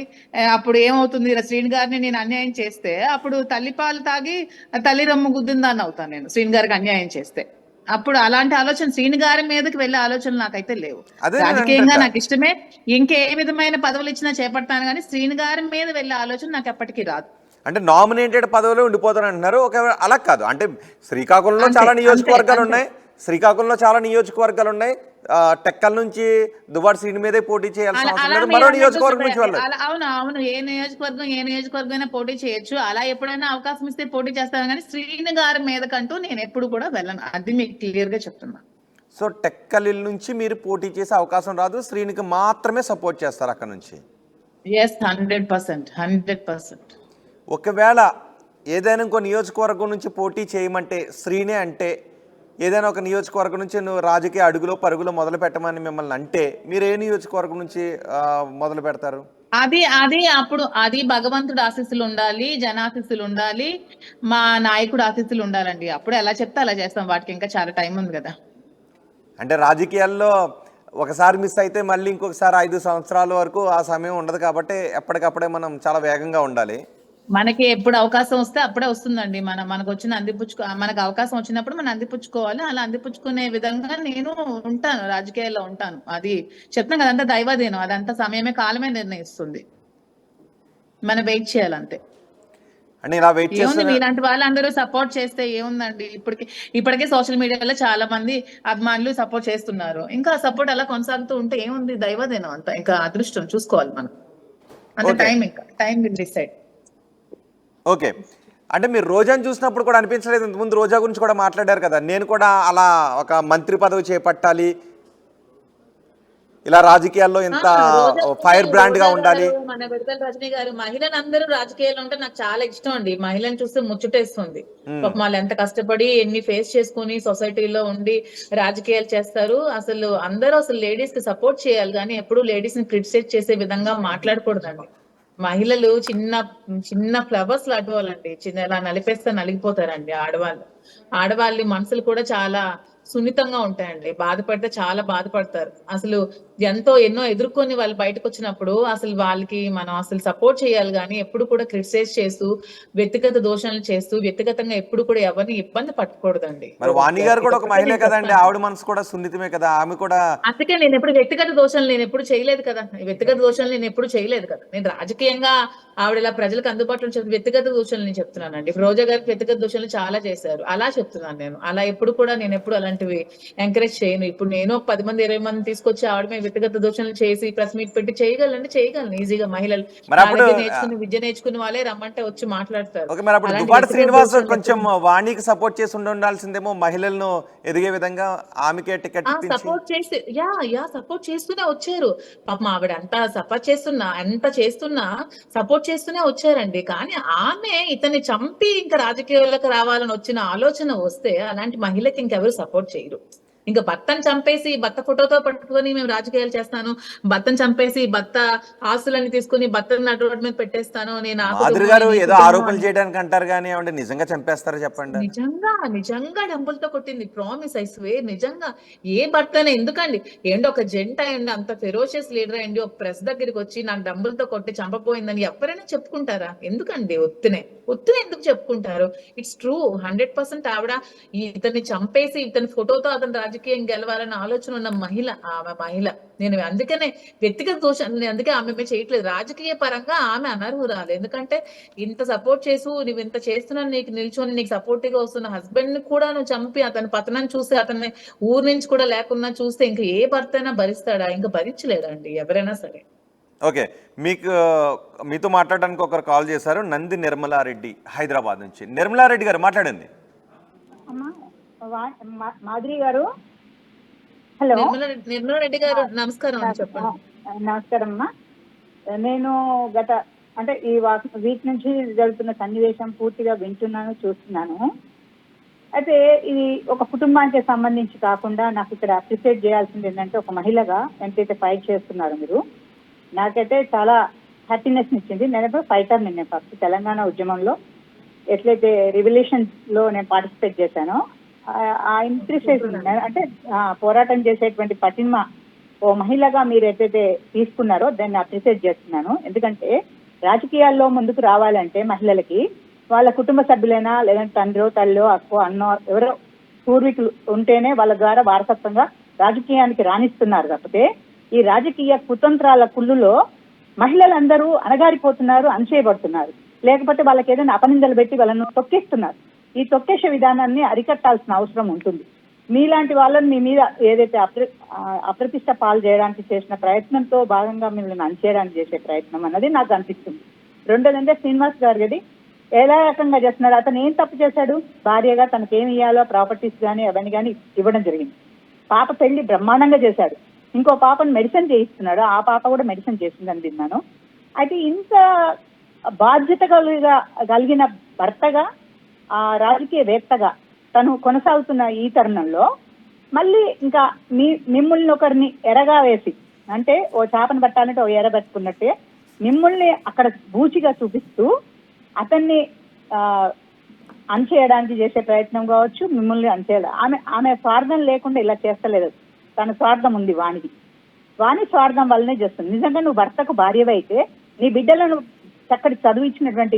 అప్పుడు ఏమవుతుంది, శ్రీను గారిని నేను అన్యాయం చేస్తే అప్పుడు తల్లిపాలు తాగి తల్లి రమ్ము గుద్దిందాన్ని అవుతాను నేను, శ్రీను గారికి అన్యాయం చేస్తే. అప్పుడు అలాంటి ఆలోచన, శ్రీను గారి మీదకి వెళ్ళే ఆలోచనలు నాకైతే లేవు. రాజకీయంగా నాకు ఇష్టమే, ఇంకే విధమైన పదవులు ఇచ్చినా చేపడతాను, కానీ శ్రీను గారి మీద వెళ్ళే ఆలోచన నాకు ఎప్పటికీ రాదు. అంటే నామినేటెడ్ పదవులు ఉండిపోతారు అంటున్నారు. ఒకవేళ అలా కాదు, అంటే శ్రీకాకుళంలో చాలా నియోజకవర్గాలు ఉన్నాయి, టెక్కల నుంచి దువ్వాడ శ్రీని మీదే పోటీ చేయాల్సిన అవసరం లేదు, మరో నియోజకవర్గం నుంచి వెళ్ళాలి. అవును, ఏ నియోజకవర్గం అయినా పోటీ చేయొచ్చు. అలా ఎప్పుడైనా అవకాశం ఇస్తే పోటీ చేస్తాను, కానీ శ్రీని గారి మీదకంటూ నేను ఎప్పుడు కూడా వెళ్ళను, అది మీకు క్లియర్ గా చెప్తున్నా. సో టెక్కలి నుంచి మీరు పోటీ చేసే అవకాశం రాదు, శ్రీనికి మాత్రమే సపోర్ట్ చేస్తారు అక్కడ నుంచి? yes, 100%. ఒకవేళ ఏదైనా ఇంకో నియోజకవర్గం నుంచి పోటీ చేయమంటే, శ్రీనే అంటే ఏదైనా ఒక నియోజకవర్గం నుంచి నువ్వు రాజకీయ అడుగులో పరుగులో మొదలు పెట్టమని మిమ్మల్ని అంటే, మీరు ఏ నియోజకవర్గం నుంచి మొదలు పెడతారు? అది భగవంతుడు ఆశీస్సులు ఉండాలి, జనాశీస్సులు ఉండాలి, మా నాయకుడు ఆశీస్సులు ఉండాలండి. అప్పుడు ఎలా చెప్తే అలా చేస్తాం, వాటికి ఇంకా చాలా టైం ఉంది కదా. అంటే రాజకీయాల్లో ఒకసారి మిస్ అయితే మళ్ళీ ఇంకొకసారి 5 సంవత్సరాల వరకు ఆ సమయం ఉండదు కాబట్టి ఎప్పటికప్పుడే మనం చాలా వేగంగా ఉండాలి. మనకి ఎప్పుడు అవకాశం వస్తే అప్పుడే వస్తుందండి. మనకు వచ్చిన మనకు అవకాశం వచ్చినప్పుడు మనం అందిపుచ్చుకోవాలి. అలా అందిపుచ్చుకునే విధంగా నేను ఉంటాను, రాజకీయాల్లో ఉంటాను. అది చెప్తాను కదా, అంతా దైవదేనం, అదంతా సమయమే, కాలమే నిర్ణయిస్తుంది. మనం వెయిట్ చేయాలంతే. అంటే ఇలా వెయిట్ చేస్తే మీలాంటి వాళ్ళందరూ సపోర్ట్ చేస్తే ఏముందండి, ఇప్పటికే సోషల్ మీడియాలో చాలా మంది అభిమానులు సపోర్ట్ చేస్తున్నారు. ఇంకా సపోర్ట్ అలా కొనసాగుతూ ఉంటే ఏముంది, దైవదేనం అంతా, ఇంకా అదృష్టం చూసుకోవాలి మనం, అంతే. Time will decide. ఓకే, అంటే మీరు రోజాని చూసినప్పుడు కూడా అనిపించలేదు, ఇంతకుముందు రోజా గురించి కూడా మాట్లాడారు కదా, నేను కూడా అలా ఒక మంత్రి పదవి చేపట్టాలి, ఇలా రాజకీయాల్లో ఎంత ఫైర్ బ్రాండ్ గా ఉండాలి. మన విడుదల రజనీ గారు మహిళలందరూ రాజకీయాల్లో ఉంటే నాకు చాలా ఇష్టం అండి. మహిళను చూస్తే ముచ్చటేస్తుంది. పాపం వాళ్ళు ఎంత కష్టపడి ఎన్ని ఫేస్ చేసుకుని సొసైటీలో ఉండి రాజకీయాలు చేస్తారు. అసలు లేడీస్ కి సపోర్ట్ చేయాలి కానీ ఎప్పుడు లేడీస్ ని క్రిటిసైజ్ చేసే విధంగా మాట్లాడకూడదండి. మహిళలు చిన్న చిన్న ఫ్లవర్స్ లాంటి వాళ్ళండి. ఇలా నలిపేస్తే నలిగిపోతారండి ఆడవాళ్ళ మనసులు కూడా చాలా సున్నితంగా ఉంటాయండి. బాధపడితే చాలా బాధపడతారు. ఎన్నో ఎదుర్కొని వాళ్ళు బయటకు వచ్చినప్పుడు వాళ్ళకి మనం సపోర్ట్ చేయాలి కానీ ఎప్పుడు కూడా క్రిటిసైజ్ చేస్తూ వ్యక్తిగత దోషాలు చేస్తూ వ్యక్తిగతంగా ఎప్పుడు కూడా ఎవరిని ఇబ్బంది పట్టుకూడదండి. మరి వాణి గారు కూడా ఒక మహిళే కదండి, ఆవిడ మనసు కూడా సున్నితమే కదా, ఆమె కూడా. అందుకే నేను ఎప్పుడు వ్యక్తిగత దోషాలు నేను ఎప్పుడు చేయలేదు కదా. వ్యక్తిగత దోషాలు నేను ఎప్పుడు చేయలేదు కదా. నేను రాజకీయంగా ఆవిడ ఇలా ప్రజలకు అందుబాటులో వ్యక్తిగత దోషాలు నేను చెప్తున్నానండి. రోజా గారికి వ్యక్తిగత దోషాలు చాలా చేశారు, అలా చెప్తున్నాను నేను. అలా ఎప్పుడు కూడా నేను ఎప్పుడు అలాంటివి ఎంకరేజ్ చేయను. ఇప్పుడు నేను 10 మంది 20 మంది తీసుకొచ్చి ఆవిడ మీద వ్యక్తిగత దోషాలు చేసి ప్రెస్ మీట్ పెట్టి చేయగలను ఈజీగా. మహిళలు విద్య నేర్చుకునే వాళ్ళే రమ్మంటే వచ్చి మాట్లాడతారు. దువ్వాడ శ్రీనివాస్ కొంచెం వాణికి సపోర్ట్ చేసి ఉండాల్సిందేమో, మహిళలను ఎదిగే విధంగా ఆమెకే టికెట్ సపోర్ట్ చేసి సపోర్ట్ చేస్తూనే వచ్చారు. పాపం ఆవిడ అంత సపోర్ట్ చేస్తూనే వచ్చారండి. కానీ ఆమె ఇతన్ని చంపి ఇంకా రాజకీయాలకు రావాలని వచ్చిన ఆలోచన వస్తే అలాంటి మహిళకి ఇంకెవరు సపోర్ట్ చేయరు. ఇంకా భర్తను చంపేసి భర్త ఫోటోతో పట్టుకొని మేము రాజకీయాలు చేస్తాను, భర్తను చంపేసి భర్త ఆస్తులన్నీ తీసుకుని భర్తను అడ్డు మీద పెట్టేస్తాను నేను ఏదో ఆరోపణలు చేయడానికి అంటారు కానీ నిజంగా చంపేస్తారా చెప్పండి? నిజంగా డబ్బులతో కొట్టింది. Promise I swear. నిజంగా ఏ భర్తనే ఎందుకండి ఒక జెంట్ అయ్యండి, అంత ఫెరోషియస్ లీడర్ అయ్యండి, ఒక ప్రెస్ దగ్గరికి వచ్చి నాకు డబ్బులతో కొట్టి చంపపోయిందని ఎవరైనా చెప్పుకుంటారా? ఎందుకండి ఒత్తినే ఎందుకు చెప్పుకుంటారు? It's true 100%. ఆవిడ ఇతన్ని చంపేసి ఇతని ఫోటోతో అతను రాజకీయం గెలవాలన్న ఆలోచన ఉన్న ఆమె మహిళ. నేను అందుకనే వ్యక్తిగత దోషాన్ని అందుకే ఆమె చేయట్లేదు. రాజకీయ పరంగా ఆమె అనర్హురాలు. ఎందుకంటే ఇంత సపోర్ట్ చేసు నువ్వు ఇంత చేస్తున్నాను నీకు నిల్చొని నీకు సపోర్టివ్ గా వస్తున్న హస్బెండ్ ని కూడా నువ్వు చంపి అతని పతనాన్ని చూసి అతన్ని ఊరి నుంచి కూడా లేకున్నా చూస్తే ఇంకా ఏ భర్త అయినా భరిస్తాడా? ఇంకా భరించలేడండి ఎవరైనా సరే. ఓకే, మీతో మాట్లాడడానికి ఒకరు కాల్ చేశారు, నంది నిర్మలారెడ్డి హైదరాబాద్ నుంచి. నిర్మలారెడ్డి గారు మాట్లాడండి. మాధురి గారు, హలో. నిర్మలారెడ్డి గారు నమస్కారం. చెప్పండి. నమస్కారం అమ్మా. నేను ఈ వీక్ నుంచి జరుగుతున్న సన్నివేశం పూర్తిగా వింటున్నాను, చూస్తున్నాను. అయితే ఇది ఒక కుటుంబానికి సంబంధించి కాకుండా నాకు ఇక్కడ అప్రిషియేట్ చేయాల్సింది ఏంటంటే, ఒక మహిళగా ఎంతైతే ఫైట్ చేస్తున్నారు మీరు, నాకైతే చాలా హ్యాపీనెస్ ఇచ్చింది. నేను ఎప్పుడు ఫైటర్. నేను ఫస్ట్ తెలంగాణ ఉద్యమంలో ఎట్లయితే రివల్యూషన్స్ లో నేను పార్టిసిపేట్ చేశానో ఆ ఇంప్రెషన్ అంటే పోరాటం చేసేటువంటి పటిమ ఓ మహిళగా మీరు ఎట్లయితే తీసుకున్నారో దాన్ని అప్రిషియేట్ చేస్తున్నాను. ఎందుకంటే రాజకీయాల్లో ముందుకు రావాలంటే మహిళలకి వాళ్ళ కుటుంబ సభ్యులైనా లేదంటే తండ్రో తల్లో అక్కో అన్నో ఎవరో పూర్వీకులు ఉంటేనే వాళ్ళ ద్వారా వారసత్వంగా రాజకీయానికి రాణిస్తున్నారు. కాకపోతే ఈ రాజకీయ కుతంత్రాల కుళ్ళులో మహిళలందరూ అణగారిపోతున్నారు, అణచేయబడుతున్నారు. లేకపోతే వాళ్ళకి ఏదైనా అపనిందలు పెట్టి వాళ్ళను తొక్కేస్తున్నారు. ఈ తొక్కేసే విధానాన్ని అరికట్టాల్సిన అవసరం ఉంటుంది. మీలాంటి వాళ్ళని మీ మీద ఏదైతే అప్రతిష్ట పాలు చేయడానికి చేసిన ప్రయత్నంతో భాగంగా మిమ్మల్ని అణచేయడానికి చేసే ప్రయత్నం అన్నది నాకు అనిపిస్తుంది. రెండోదంటే శ్రీనివాస్ గారు గది ఎలా రకంగా చేస్తున్నారు? అతను ఏం తప్పు చేశాడు? భార్యగా తనకి ఏమి ఇవ్వాలో ప్రాపర్టీస్ కానీ అవన్నీ కానీ ఇవ్వడం జరిగింది. పాప పెళ్లి బ్రహ్మాండంగా చేశాడు. ఇంకో పాపను మెడిసిన్ చేయిస్తున్నాడు, ఆ పాప కూడా మెడిసిన్ చేసిందని విన్నాను. అయితే ఇంత బాధ్యత కలిగిన భర్తగా, ఆ రాజకీయవేత్తగా తను కొనసాగుతున్న ఈ తరుణంలో మళ్ళీ ఇంకా మిమ్మల్ని ఒకరిని ఎరగా వేసి, అంటే ఓ చేపను పట్టాలంటే ఓ ఎర పెట్టుకున్నట్టే మిమ్మల్ని అక్కడ బూచిగా చూపిస్తూ అతన్ని అణచేయడానికి చేసే ప్రయత్నం కావచ్చు, మిమ్మల్ని అణచేయడం. ఆమె స్వార్థం లేకుండా ఇలా చేస్తలేదు. తన స్వార్థం ఉంది వాణి స్వార్థం వల్లనే చేస్తుంది. నిజంగా నువ్వు భర్తకు భార్యవైతే నీ బిడ్డలను చక్కటి చదువు ఇచ్చినటువంటి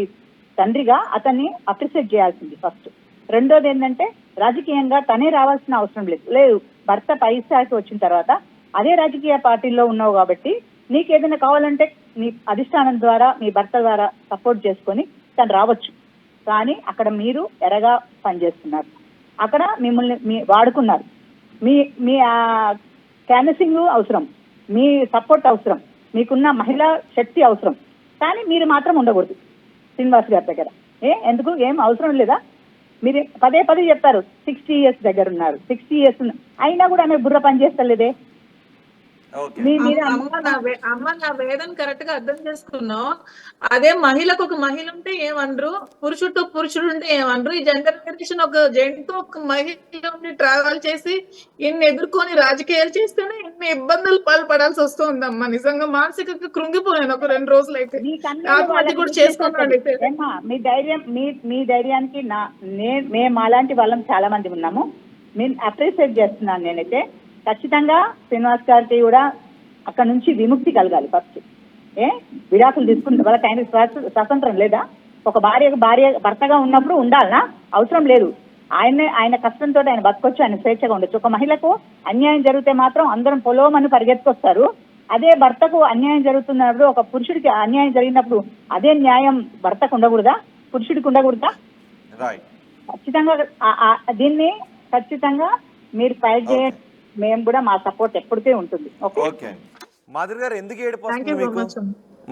తండ్రిగా అతన్ని అప్రిషియేట్ చేయాల్సింది ఫస్ట్. రెండోది ఏంటంటే రాజకీయంగా తనే రావాల్సిన అవసరం లేదు. భర్త పై స్థాయికి వచ్చిన తర్వాత అదే రాజకీయ పార్టీలో ఉన్నావు కాబట్టి నీకు ఏదైనా కావాలంటే నీ అధిష్టానం ద్వారా మీ భర్త ద్వారా సపోర్ట్ చేసుకొని తను రావచ్చు. కానీ అక్కడ మీరు ఎరగా పనిచేస్తున్నారు. అక్కడ మిమ్మల్ని వాడుకున్నారు. మీ క్యాన్వసింగ్ అవసరం, మీ సపోర్ట్ అవసరం, మీకున్న మహిళా శక్తి అవసరం. కానీ మీరు మాత్రం ఉండకూడదు శ్రీనివాస్ గారి దగ్గర. ఎందుకు? ఏం అవసరం లేదా? మీరు పదే చెప్తారు 60 years దగ్గర ఉన్నారు, 60 years అయినా కూడా ఆమె బుర్ర పనిచేస్తలేదే. మీ మీద అమ్మ నా వేదన కరెక్ట్ గా అర్థం చేసుకున్నావు. అదే మహిళకు ఒక మహిళ ఉంటే ఏమనరు, పురుషుడితో పురుషుడు ఉంటే ఏమనరు. ఈ జెండర్ రిలేషన్ ఒక జెంట్తో ఒక మహిళ ఉండి ట్రావెల్ చేసి ఇన్ని ఎదుర్కొని రాజకీయాలు చేస్తేనే ఇన్ని ఇబ్బందులు పాల్పడాల్సి వస్తుందమ్మా. నిజంగా మానసికంగా కృంగిపోయాను ఒక 2 రోజులు అయితే. ఆత్మహత్య కూడా చేసుకున్నాను. మీ ధైర్యానికి మేము అలాంటి వాళ్ళం చాలా మంది ఉన్నాము. నేను అప్రిషియేట్ చేస్తున్నాను. నేనైతే ఖచ్చితంగా శ్రీనివాస్ గారికి కూడా అక్కడ నుంచి విముక్తి కలగాలి. ఫస్ట్ విడాకులు తీసుకుంటే వాళ్ళకి ఆయన స్వతంత్రం లేదా? ఒక భార్య భర్తగా ఉన్నప్పుడు ఉండాలనా? అవసరం లేదు. ఆయన కష్టంతో ఆయన బతకొచ్చు, ఆయన స్వేచ్ఛగా ఉండొచ్చు. ఒక మహిళకు అన్యాయం జరిగితే మాత్రం అందరం పొలోమని పరిగెత్తుకొస్తారు. అదే భర్తకు అన్యాయం జరుగుతున్నప్పుడు, ఒక పురుషుడికి అన్యాయం జరిగినప్పుడు అదే న్యాయం భర్తకు ఉండకూడదా, పురుషుడికి ఉండకూడదా? ఖచ్చితంగా దీన్ని ఖచ్చితంగా మీరు ఫైట్ చేయండి. మేము కూడా మా సపోర్ట్ ఎప్పటికే ఉంటుంది. ఓకే మాధురి గారు, ఎందుకు ఏడుపు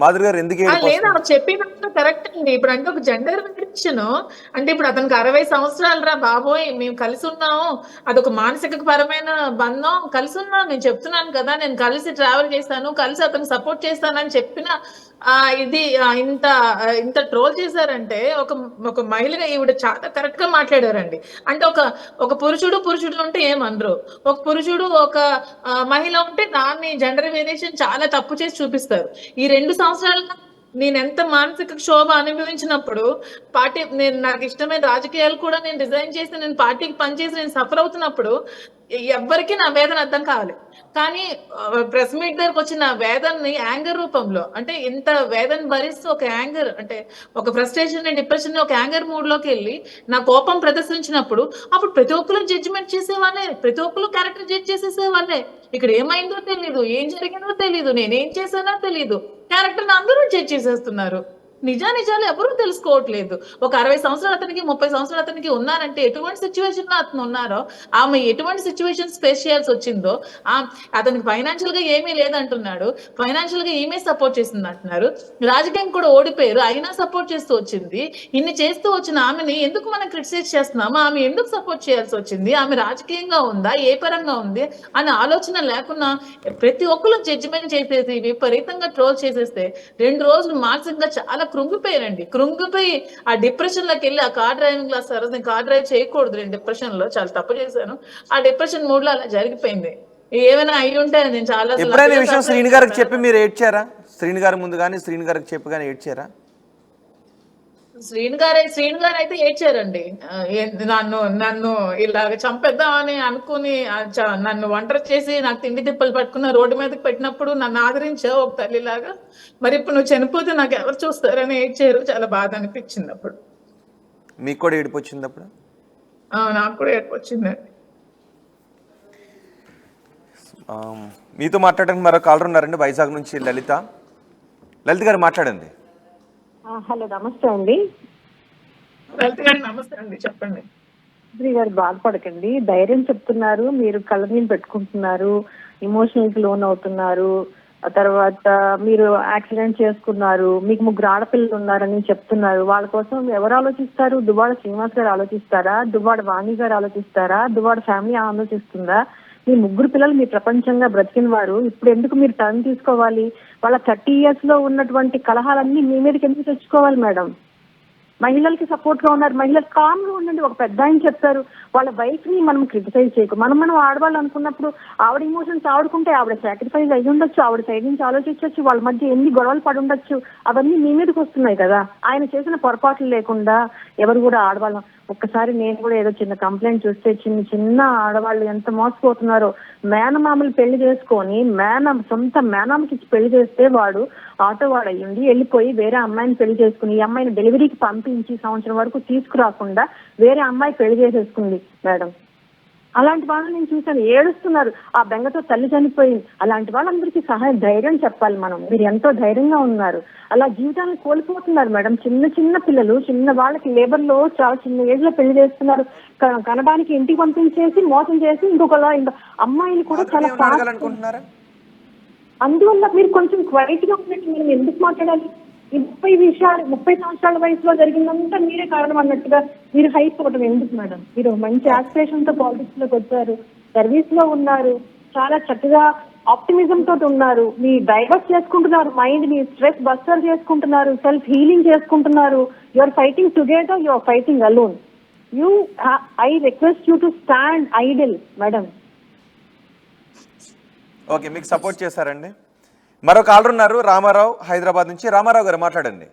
మాధురి గారు ఎందుకు లేదా చెప్పినట్టు కరెక్ట్ అండి. ఇప్పుడు అంటే ఒక జెండర్ రిలేషన్ అంటే ఇప్పుడు అతనికి 60 సంవత్సరాలు రా బాబోయ్, మేము కలిసి ఉన్నాము, అదొక మానసిక పరమైన బంధం, కలిసి ఉన్నాం. నేను చెప్తున్నాను కదా, నేను కలిసి ట్రావెల్ చేస్తాను, కలిసి అతను సపోర్ట్ చేస్తానని చెప్పిన ఇది ఇంత ట్రోల్ చేశారంటే ఒక మహిళగా ఈవిడ చాలా కరెక్ట్ గా మాట్లాడారండి. అంటే ఒక పురుషుడు ఉంటే ఏమనరు, ఒక పురుషుడు ఒక మహిళ ఉంటే దాన్ని జెండర్ వేరియేషన్ చాలా తప్పు చేసి చూపిస్తారు. ఈ 2 సంవత్సరాలుగా నేను ఎంత మానసిక క్షోభ అనుభవించినప్పుడు నాకు ఇష్టమైన రాజకీయాలు కూడా నేను రిజైన్ చేసి నేను పార్టీకి పనిచేసి నేను సఫర్ అవుతున్నప్పుడు ఎవ్వరికి నా వేదన అర్థం కావాలి. కానీ ప్రెస్ మీట్ దగ్గరకు వచ్చిన వేదనని యాంగర్ రూపంలో, అంటే ఇంత వేదన భరిస్తూ ఒక యాంగర్ అంటే ఒక ఫ్రస్ట్రేషన్ డిప్రెషన్ ఒక యాంగర్ మూడ్ లోకి వెళ్ళి నా కోపం ప్రదర్శించినప్పుడు అప్పుడు ప్రతి ఒక్కరు జడ్జిమెంట్ చేసేవాళ్ళే, ప్రతి ఒక్కరు క్యారెక్టర్ జడ్జ్ చేసేసేవాళ్ళే. ఇక్కడ ఏమైందో తెలీదు, ఏం జరిగిందో తెలీదు, నేనేం చేశానో తెలీదు, క్యారెక్టర్ అందరూ జడ్జ్ చేసేస్తున్నారు. నిజాలు ఎవరు తెలుసుకోవట్లేదు. ఒక 60 సంవత్సరాలు అతనికి 30 సంవత్సరాలు అతనికి ఉన్నారంటే ఎటువంటి సిచ్యువేషన్ లో అతను ఉన్నారో, ఆమె ఎటువంటి సిచ్యువేషన్స్ ఫేస్ చేయాల్సి వచ్చిందో, అతనికి ఫైనాన్షియల్ గా ఏమీ లేదంటున్నాడు, ఫైనాన్షియల్ గా ఈమె సపోర్ట్ చేసింది అంటున్నారు. రాజకీయం కూడా ఓడిపోయారు, అయినా సపోర్ట్ చేస్తూ వచ్చింది. ఇన్ని చేస్తూ వచ్చిన ఆమెని ఎందుకు మనం క్రిటిసైజ్ చేస్తున్నాము, ఆమె ఎందుకు సపోర్ట్ చేయాల్సి వచ్చింది, ఆమె రాజకీయంగా ఉందా, ఏ పరంగా ఉంది అనే ఆలోచన లేకుండా ప్రతి ఒక్కరు జడ్జిమెంట్ చేసేసి విపరీతంగా ట్రోల్ చేసేస్తే 2 రోజులు మానసికంగా చాలా కృంగిపోయి ఆ డిప్రెషన్ లోకి వెళ్ళి ఆ కార్ డ్రైవింగ్ క్లాస్ నేను కార్ డ్రైవ్ చేయకూడదు, నేను డిప్రెషన్ లో చాలా తప్పు చేశాను, ఆ డిప్రెషన్ మూడ్ లో అలా జరిగిపోయింది. ఏమైనా అయి ఉంటే నేను చాలా ఎప్పుడైనా విషయం శ్రీని గారికి చెప్పి మీరు ఏడ్చారా? శ్రీని గారి ముందు కానీ శ్రీని గారికి చెప్పి కానీ ఏడ్చారా? శ్రీని గారు అయితే ఏడ్చారండి. నన్ను ఇలాగ చంపేద్దామని అనుకుని నన్ను ఒంటరి చేసి నాకు తిండి తిప్పలు పట్టుకున్న రోడ్డు మీదకి పెట్టినప్పుడు నన్ను ఆదరించావు ఒక తల్లిలాగా, మరి ఇప్పుడు నువ్వు చనిపోతే నాకు ఎవరు చూస్తారని ఏడ్చారు. చాలా బాధ అనిపించింది అప్పుడు. మీకు కూడా ఏడుపు వచ్చింది అప్పుడు? నాకు కూడా ఏడుపు వచ్చిందండి. మీతో మాట్లాడడానికి మరో కాలర్ ఉన్నారండి, వైజాగ్ నుంచి లలిత గారు మాట్లాడండి. హలో, నమస్తే అండి. నమస్తే అండి, చెప్పండి. శ్రీ గారు బాధపడకండి, ధైర్యం చెప్తున్నారు, మీరు కళ్ళ నీళ్ళు పెట్టుకుంటున్నారు, ఎమోషనల్ కి లోన్ అవుతున్నారు. ఆ తర్వాత మీరు యాక్సిడెంట్ చేసుకున్నారు, మీకు 3 ఆడపిల్లలు ఉన్నారని చెప్తున్నారు. వాళ్ళ కోసం ఎవరు ఆలోచిస్తారు? దువ్వాడ శ్రీనివాస్ గారు ఆలోచిస్తారా? దువ్వాడ వాణి గారు ఆలోచిస్తారా? దువ్వాడ ఫ్యామిలీ ఆలోచిస్తుందా? మీ 3 పిల్లలు మీ ప్రపంచంగా బ్రతికిన వారు, ఇప్పుడు ఎందుకు మీరు టర్న్ తీసుకోవాలి? వాళ్ళ 30 years లో ఉన్నటువంటి కలహాలన్నీ మీ మీదకి ఎందుకు తెచ్చుకోవాలి మేడం? మహిళలకి సపోర్ట్ గా ఉన్నారు, మహిళలు కామ్ గా ఉండండి. ఒక పెద్ద ఆయన చెప్తారు, వాళ్ళ వైఫ్ ని మనం క్రిటిసైజ్ చేయకు. మనం ఆడవాళ్ళు అనుకున్నప్పుడు ఆవిడ ఇమోషన్స్ ఆడుకుంటే ఆవిడ సాక్రిఫైస్ అయ్యి ఉండొచ్చు, ఆవిడ సైడ్ నుంచి ఆలోచించవచ్చు, వాళ్ళ మధ్య ఎన్ని గొడవలు పడి ఉండొచ్చు, అవన్నీ మీ మీదకి వస్తున్నాయి కదా. ఆయన చేసిన పొరపాట్లు లేకుండా ఎవరు కూడా ఆడవాళ్ళం. ఒక్కసారి నేను కూడా ఏదో చిన్న కంప్లైంట్ చూస్తే చిన్న ఆడవాళ్ళు ఎంత మోసపోతున్నారో. మేనమామలు పెళ్లి చేసుకొని సొంత మేనమామకి పెళ్లి చేస్తే వాడు ఆటో వాడు అయ్యుండి వెళ్ళిపోయి వేరే అమ్మాయిని పెళ్లి చేసుకుని, ఈ అమ్మాయిని డెలివరీకి పంపించి సంవత్సరం వరకు తీసుకురాకుండా వేరే అమ్మాయి పెళ్లి చేసేసుకుంది మేడం. అలాంటి వాళ్ళని నేను చూశాను, ఏడుస్తున్నారు, ఆ బెంగతో తల్లి చనిపోయింది. అలాంటి వాళ్ళందరికీ ధైర్యం చెప్పాలి మనం. మీరు ఎంతో ధైర్యంగా ఉన్నారు, అలా జీవితాన్ని కోల్పోతున్నారు మేడం. చిన్న పిల్లలు, చిన్న వాళ్ళకి లేబర్ లో చాలా చిన్న ఏజ్ లో పెళ్లి చేస్తున్నారు, కనడానికి ఇంటికి పంపించేసి మోసం చేసి ఇంకొకలా అమ్మాయిని కూడా చాలా. అందువల్ల మీరు కొంచెం క్వైట్ గా ఉన్నట్టు మనం ఎందుకు మాట్లాడాలి? 30 సంవత్సరాల వయసులో జరిగిందంతా మీరే కారణం అన్నట్టుగా మీరు హైప్ అవ్వడం ఎందుకు మేడం? మీరు మంచి ఆస్పిరేషన్ తో పాలిటిక్స్ లోకి వచ్చారు, సర్వీస్ లో ఉన్నారు, చాలా చక్కగా ఆప్టిమిజం తోటి ఉన్నారు, మీ డైవర్ట్ చేసుకుంటున్నారు మైండ్ ని, స్ట్రెస్ బస్టర్ చేసుకుంటున్నారు, సెల్ఫ్ హీలింగ్ చేసుకుంటున్నారు. You are fighting together, you are fighting alone. I request you to stand idle madam. Okay, మీకు సపోర్ట్ చేశారండి. మరో కాలర్ ఉన్నారు, రామారావు హైదరాబాద్ నుంచి. రామారావు గారు మాట్లాడండి.